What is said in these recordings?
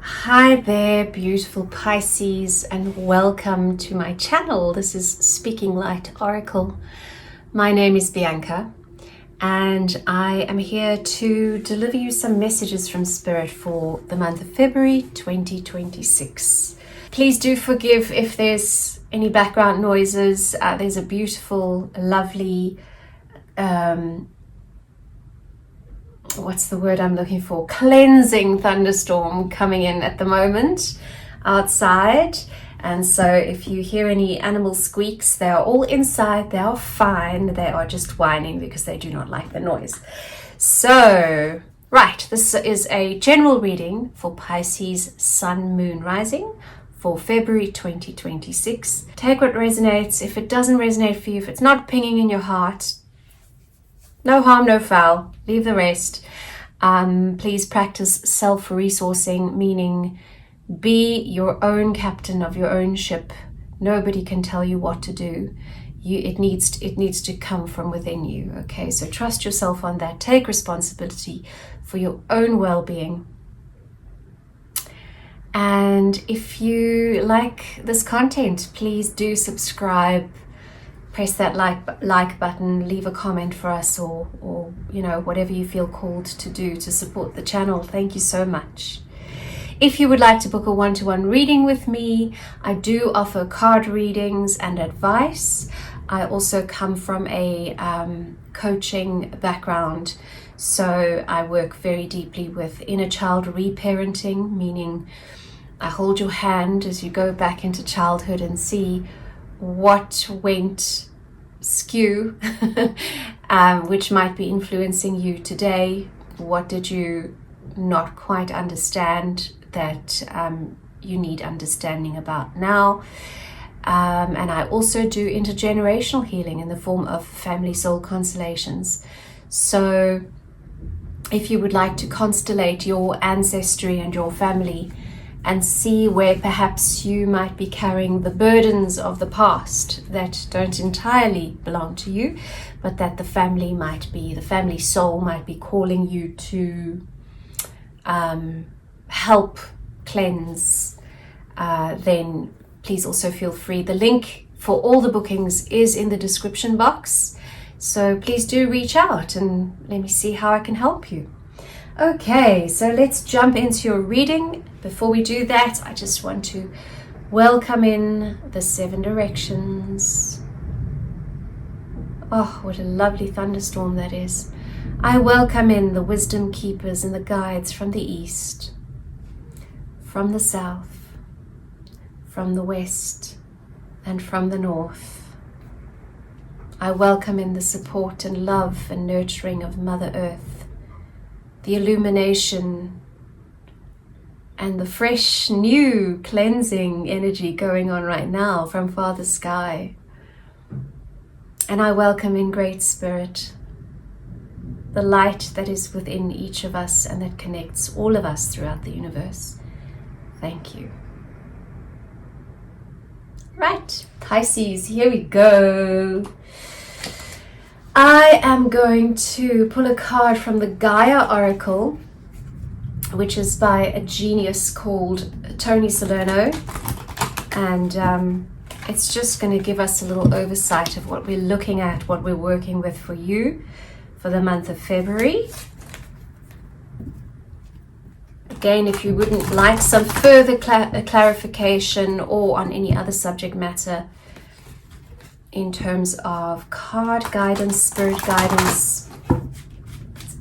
Hi there, beautiful Pisces, and welcome to my channel. This is Speaking Light Oracle. My name is Bianca, and I am here to deliver you some messages from Spirit for the month of February 2026. Please do forgive if there's any background noises. There's a beautiful, lovely what's the word I'm looking for? Cleansing thunderstorm coming in at the moment outside. And so if you hear any animal squeaks, they are all inside. They are fine. They are just whining because they do not like the noise. So, right, this is a general reading for Pisces Sun, Moon, Rising for February 2026. Take what resonates. If it doesn't resonate for you, if it's not pinging in your heart, no harm, no foul. Leave the rest. Please practice self-resourcing, meaning be your own captain of your own ship. Nobody can tell you what to do. It needs to come from within you. Okay, so trust yourself on that. Take responsibility for your own well-being. And if you like this content, please do subscribe. Press that like button, leave a comment for us, or you know, whatever you feel called to do to support the channel. Thank you so much. If you would like to book a one-to-one reading with me, I do offer card readings and advice. I also come from a coaching background, so I work very deeply with inner child reparenting, meaning I hold your hand as you go back into childhood and see what went skew, which might be influencing you today. What did you not quite understand that you need understanding about now? And I also do intergenerational healing in the form of family soul constellations. So if you would like to constellate your ancestry and your family and see where perhaps you might be carrying the burdens of the past that don't entirely belong to you, but that the family soul might be calling you to help cleanse, then please also feel free. The link for all the bookings is in the description box. So please do reach out and let me see how I can help you. Okay, so let's jump into your reading. Before we do that, I just want to welcome in the 7 directions. Oh, what a lovely thunderstorm that is. I welcome in the wisdom keepers and the guides from the east, from the south, from the west, and from the north. I welcome in the support and love and nurturing of Mother Earth, the illumination and the fresh, new, cleansing energy going on right now from Father Sky. And I welcome in Great Spirit, the light that is within each of us and that connects all of us throughout the universe. Thank you. Right, Pisces, here we go. I am going to pull a card from the Gaia Oracle, which is by a genius called Tony Salerno, and it's just going to give us a little oversight of what we're looking at, what we're working with for you for the month of February. Again, if you wouldn't like some further clarification or on any other subject matter in terms of card guidance, spirit guidance,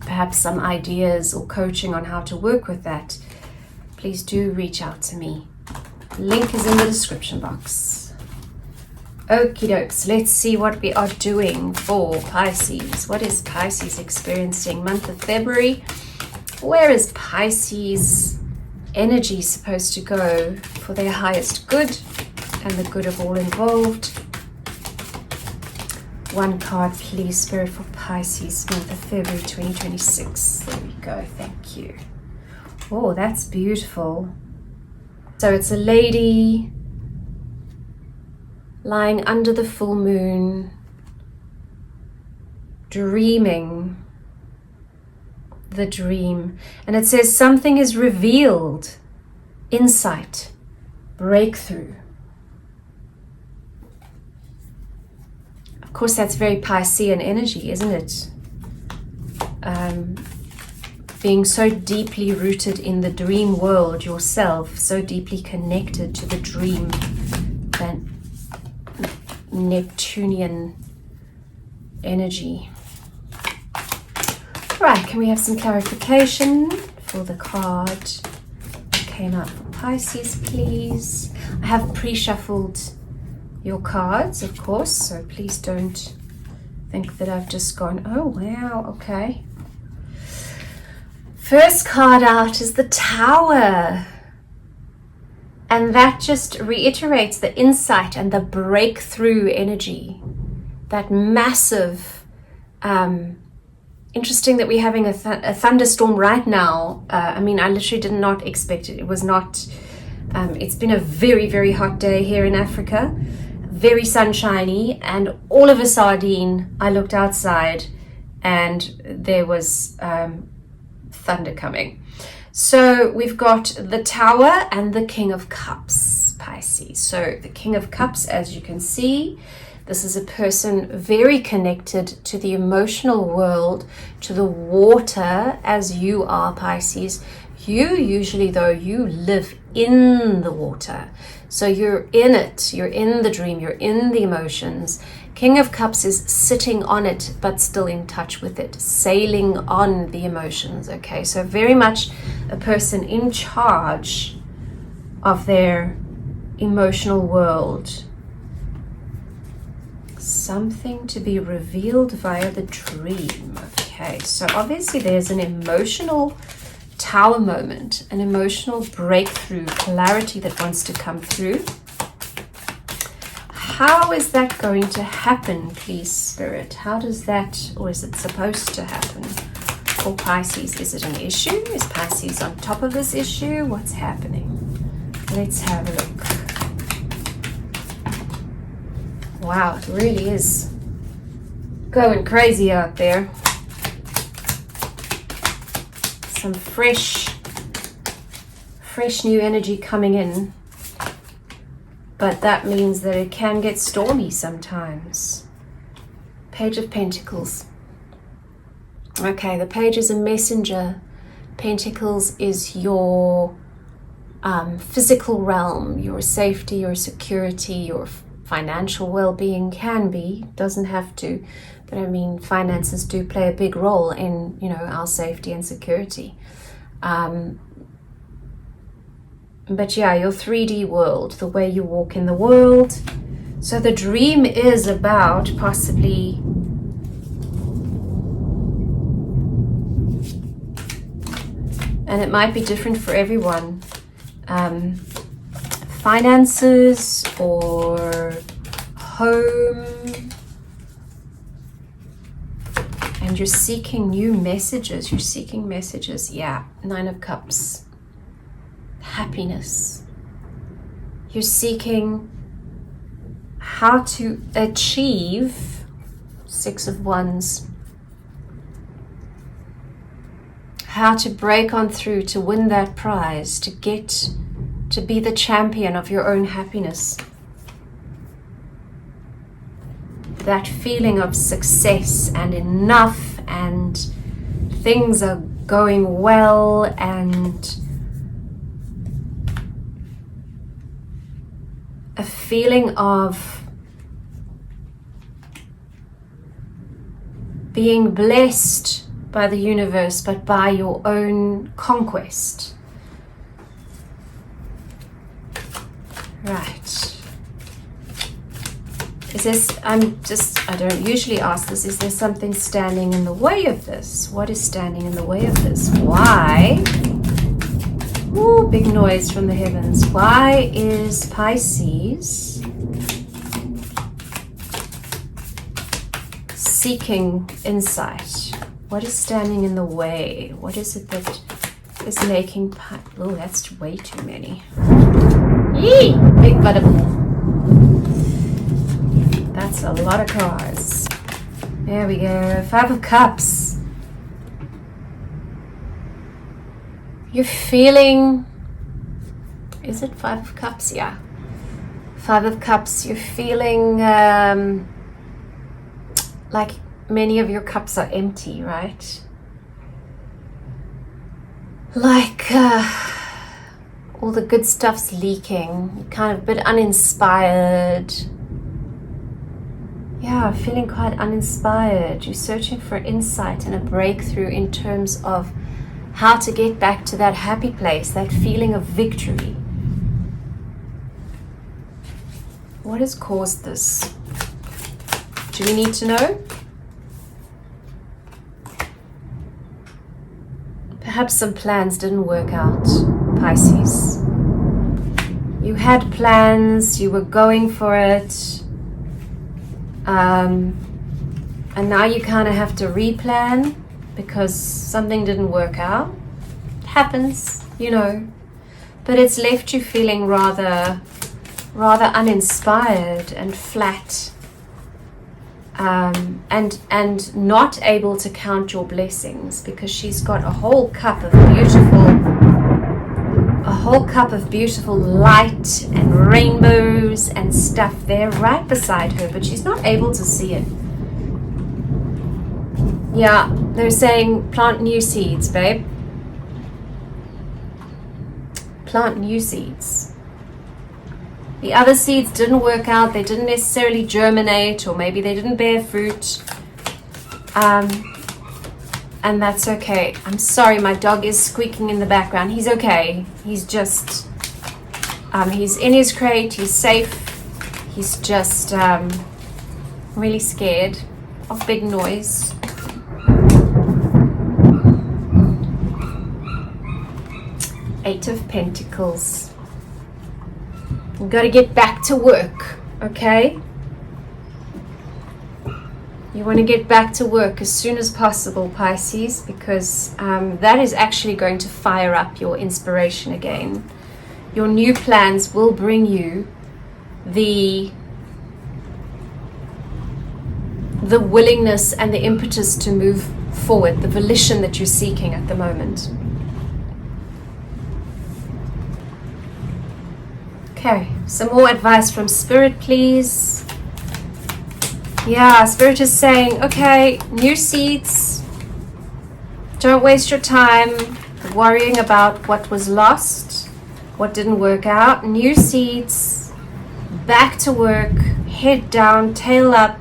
perhaps some ideas or coaching on how to work with that, please do reach out to me. Link is in the description box. Okie dokes, let's see what we are doing for Pisces. What is Pisces experiencing? Month of February. Where is Pisces energy supposed to go for their highest good and the good of all involved? One card, please, Spirit, for Pisces, month of February 2026. There we go, thank you. Oh, that's beautiful. So it's a lady lying under the full moon, dreaming the dream. And it says something is revealed insight, breakthrough. Of course, that's very Piscean energy, isn't it? Being so deeply rooted in the dream world yourself, so deeply connected to the dream, that Neptunian energy. Right, can we have some clarification for the card that came out for Pisces, please? I have pre-shuffled your cards, of course, so please don't think that I've just gone, oh wow, okay. First card out is the Tower, and that just reiterates the insight and the breakthrough energy, that massive, interesting that we're having a thunderstorm right now. I mean, I literally did not expect it. It was not, it's been a very, very hot day here in Africa, very sunshiny, and all of a sudden I looked outside and there was thunder coming. So we've got the Tower and the King of Cups, Pisces. So the King of Cups, as you can see, this is a person very connected to the emotional world, to the water, as you are, Pisces. You usually, though, you live in the water. So you're in it, you're in the dream, you're in the emotions. King of Cups is sitting on it, but still in touch with it, sailing on the emotions, okay? So very much a person in charge of their emotional world. Something to be revealed via the dream, okay? So obviously there's an emotional Tower moment, an emotional breakthrough, clarity that wants to come through. How is that going to happen, please, Spirit? How does that, or is it supposed to happen for Pisces? Is it an issue? Is Pisces on top of this issue? What's happening? Let's have a look. Wow, it really is going crazy out there. Some fresh new energy coming in. But that means that it can get stormy sometimes. Page of Pentacles. Okay, the page is a messenger. Pentacles is your physical realm, your safety, your security, your financial well-being. Can be, doesn't have to. But I mean, finances do play a big role in, you know, our safety and security. But yeah, your 3D world, the way you walk in the world. So the dream is about possibly and it might be different for everyone. Finances or home. And you're seeking new messages. You're seeking messages. Yeah, 9 of Cups. Happiness. You're seeking how to achieve 6 of Wands. How to break on through to win that prize, to get to be the champion of your own happiness. That feeling of success and enough and things are going well and a feeling of being blessed by the universe, but by your own conquest. Right. Is this, I don't usually ask this, is there something standing in the way of this? What is standing in the way of this? Why? Ooh, big noise from the heavens. Why is Pisces seeking insight? What is standing in the way? What is it that is making oh, that's way too many. Yee! Big butterfly. That's a lot of cards. There we go. 5 of Cups. You're feeling is it 5 of Cups? Yeah. 5 of Cups, you're feeling like many of your cups are empty, right? Like all the good stuff's leaking. You're kind of a bit uninspired. Yeah, feeling quite uninspired. You're searching for insight and a breakthrough in terms of how to get back to that happy place, that feeling of victory. What has caused this? Do we need to know? Perhaps some plans didn't work out, Pisces. You had plans, you were going for it, and now you kind of have to replan because something didn't work out. It happens, you know, but it's left you feeling rather uninspired and flat, and not able to count your blessings, because she's got a whole cup of beautiful light and rainbows and stuff there right beside her, but she's not able to see it. Yeah, they're saying plant new seeds, babe. Plant new seeds. The other seeds didn't work out. They didn't necessarily germinate, or maybe they didn't bear fruit. And that's okay. I'm sorry, my dog is squeaking in the background. He's okay. He's just, he's in his crate. He's safe. He's just really scared of big noise. Eight of Pentacles. You've got to get back to work, okay? You want to get back to work as soon as possible, Pisces, because that is actually going to fire up your inspiration again. Your new plans will bring you the willingness and the impetus to move forward, the volition that you're seeking at the moment. Okay, some more advice from Spirit, please. Yeah, Spirit is saying, okay, new seeds. Don't waste your time worrying about what was lost, what didn't work out. New seeds, back to work, head down, tail up,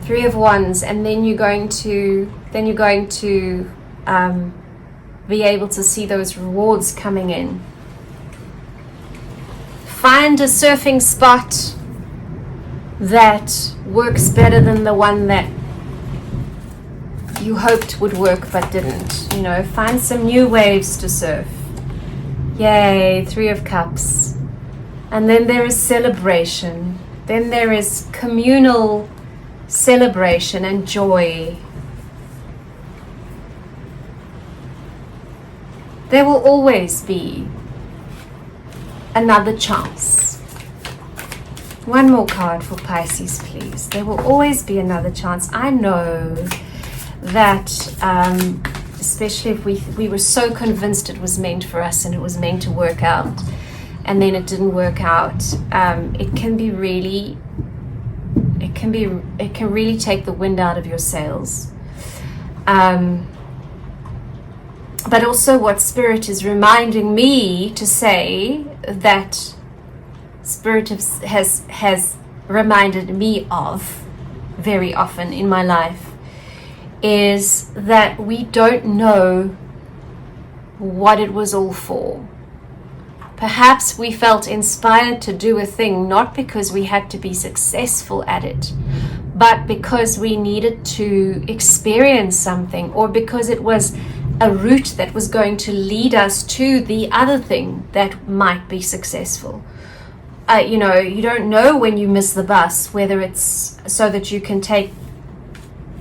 3 of Wands, and then you're going to be able to see those rewards coming in. Find a surfing spot that works better than the one that you hoped would work but didn't. You know, find some new waves to surf. Yay, 3 of Cups. And then there is celebration. Then there is communal celebration and joy. There will always be another chance. One more card for Pisces, please. There will always be another chance. I know that, especially if we were so convinced it was meant for us and it was meant to work out, and then it didn't work out, it can really take the wind out of your sails. But also what Spirit is reminding me to say, that Spirit has reminded me of very often in my life, is that we don't know what it was all for. Perhaps we felt inspired to do a thing not because we had to be successful at it, but because we needed to experience something, or because it was a route that was going to lead us to the other thing that might be successful. You know, you don't know when you miss the bus, whether it's so that you can take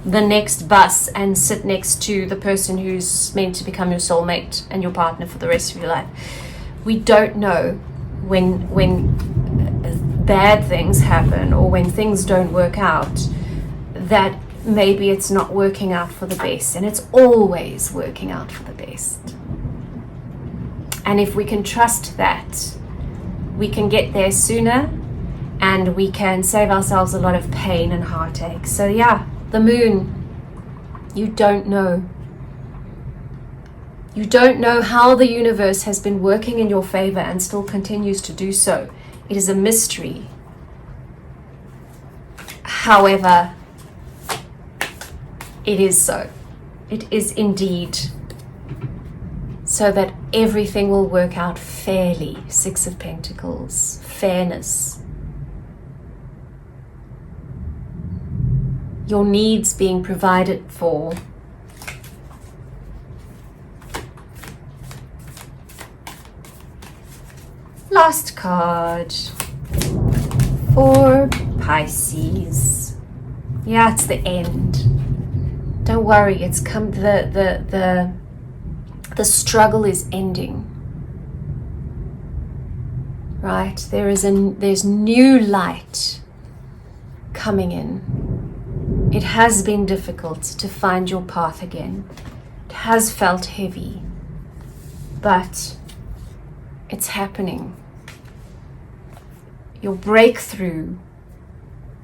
the next bus and sit next to the person who's meant to become your soulmate and your partner for the rest of your life. We don't know when bad things happen, or when things don't work out, that maybe it's not working out for the best, and it's always working out for the best. And if we can trust that, we can get there sooner and we can save ourselves a lot of pain and heartache. So yeah, the moon, you don't know. You don't know how the universe has been working in your favor and still continues to do so. It is a mystery. However, it is so. It is indeed so that everything will work out fairly. Six of Pentacles, fairness. Your needs being provided for. Last card for Pisces. Yeah, it's the end. Don't worry, it's come. The struggle is ending. Right? There's new light coming in. It has been difficult to find your path again. It has felt heavy, but it's happening. Your breakthrough,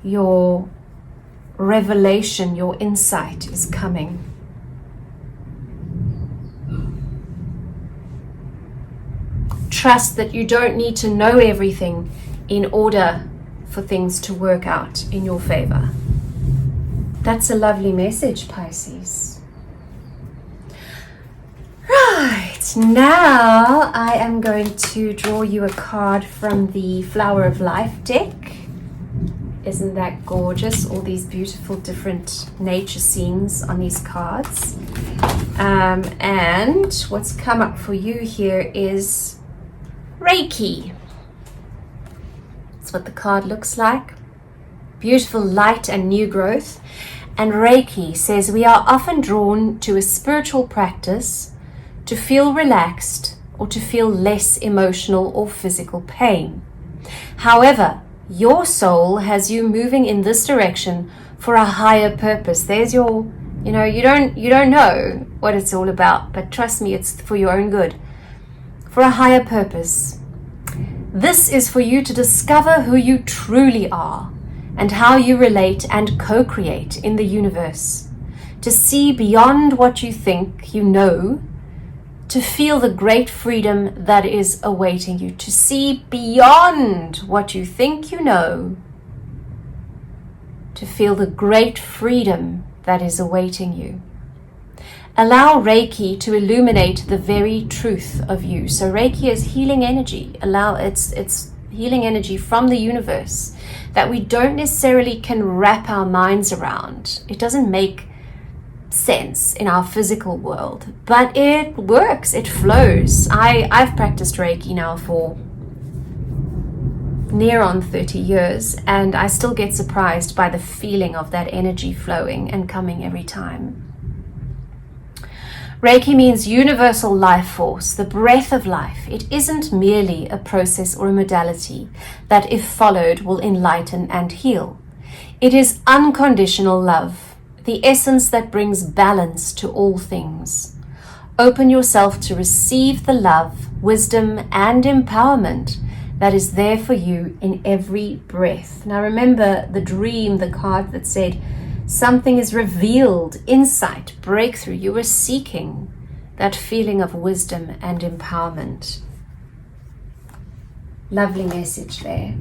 your revelation, your insight is coming. Trust that you don't need to know everything in order for things to work out in your favor. That's a lovely message, Pisces. Right, now I am going to draw you a card from the Flower of Life deck. Isn't that gorgeous? All these beautiful different nature scenes on these cards. And what's come up for you here is Reiki. That's what the card looks like. Beautiful light and new growth. And Reiki says we are often drawn to a spiritual practice to feel relaxed or to feel less emotional or physical pain. However, your soul has you moving in this direction for a higher purpose. There's your, you don't know what it's all about, but trust me, it's for your own good. For a higher purpose. This is for you to discover who you truly are and how you relate and co-create in the universe. To see beyond what you think you know, to feel the great freedom that is awaiting you. To see beyond what you think you know, to feel the great freedom that is awaiting you. Allow Reiki to illuminate the very truth of you. So Reiki is healing energy. It's healing energy from the universe that we don't necessarily can wrap our minds around. It doesn't make sense in our physical world, but it works, it flows. I've practiced Reiki now for near on 30 years, and I still get surprised by the feeling of that energy flowing and coming every time. Reiki means universal life force, the breath of life. It isn't merely a process or a modality that, if followed, will enlighten and heal. It is unconditional love, the essence that brings balance to all things. Open yourself to receive the love, wisdom, and empowerment that is there for you in every breath. Now remember the dream, the card that said, something is revealed, insight, breakthrough. You were seeking that feeling of wisdom and empowerment. Lovely message there.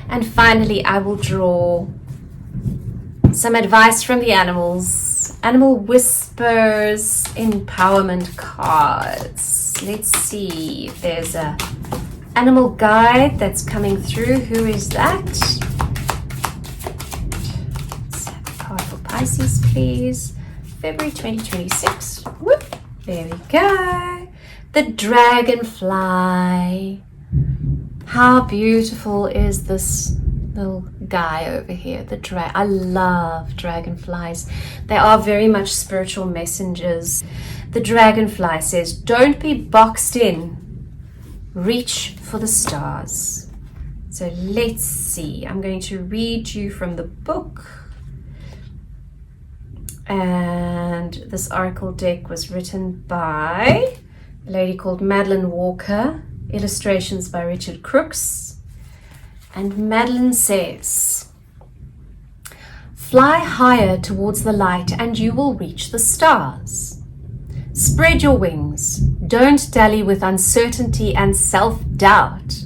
And finally, I will draw some advice from the animals. Animal Whispers Empowerment cards. Let's see if there's a animal guide that's coming through. Who is that? Pisces, please. February 2026. Whoop. There we go. The dragonfly. How beautiful is this little guy over here? I love dragonflies. They are very much spiritual messengers. The dragonfly says, don't be boxed in. Reach for the stars. So let's see. I'm going to read you from the book. And this oracle deck was written by a lady called Madeline Walker, illustrations by Richard Crooks. And Madeline says, "Fly higher towards the light and you will reach the stars. Spread your wings. Don't dally with uncertainty and self-doubt.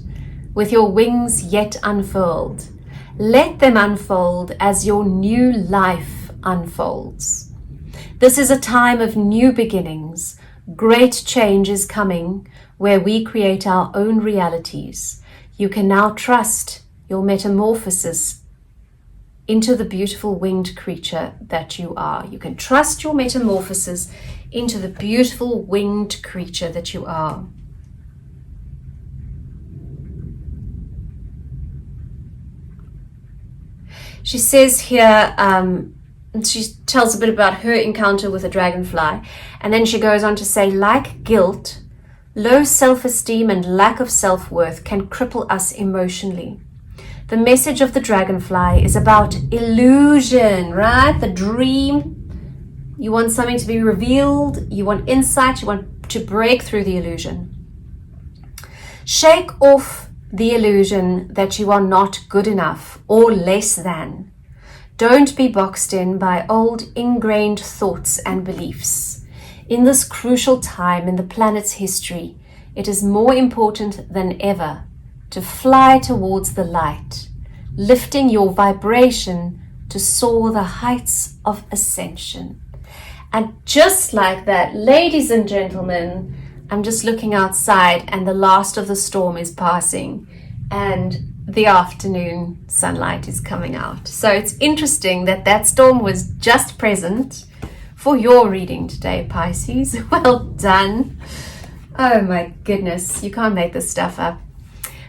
With your wings yet unfurled, let them unfold as your new life unfolds. This is a time of new beginnings. Great change is coming where we create our own realities. You can now trust your metamorphosis into the beautiful winged creature that you are. You can trust your metamorphosis into the beautiful winged creature that you are." She says here, she tells a bit about her encounter with a dragonfly, and then she goes on to say, like guilt, low self-esteem and lack of self-worth can cripple us emotionally. The message of the dragonfly is about illusion, right? The dream. You want something to be revealed, you want insight, you want to break through the illusion. Shake off the illusion that you are not good enough or less than. Don't be boxed in by old ingrained thoughts and beliefs. In this crucial time in the planet's history, it is more important than ever to fly towards the light, lifting your vibration to soar the heights of ascension. And just like that, ladies and gentlemen, I'm just looking outside and the last of the storm is passing and the afternoon sunlight is coming out. So it's interesting that that storm was just present for your reading today, Pisces. Well done. Oh my goodness, you can't make this stuff up.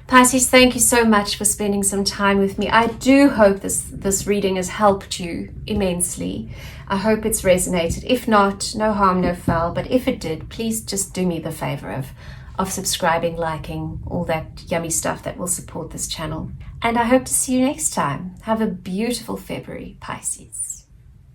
Pisces, thank you so much for spending some time with me. I do hope this reading has helped you immensely. I hope it's resonated. If not, no harm, no foul. But if it did, please just do me the favor of subscribing, liking, all that yummy stuff that will support this channel. And I hope to see you next time. Have a beautiful February, Pisces.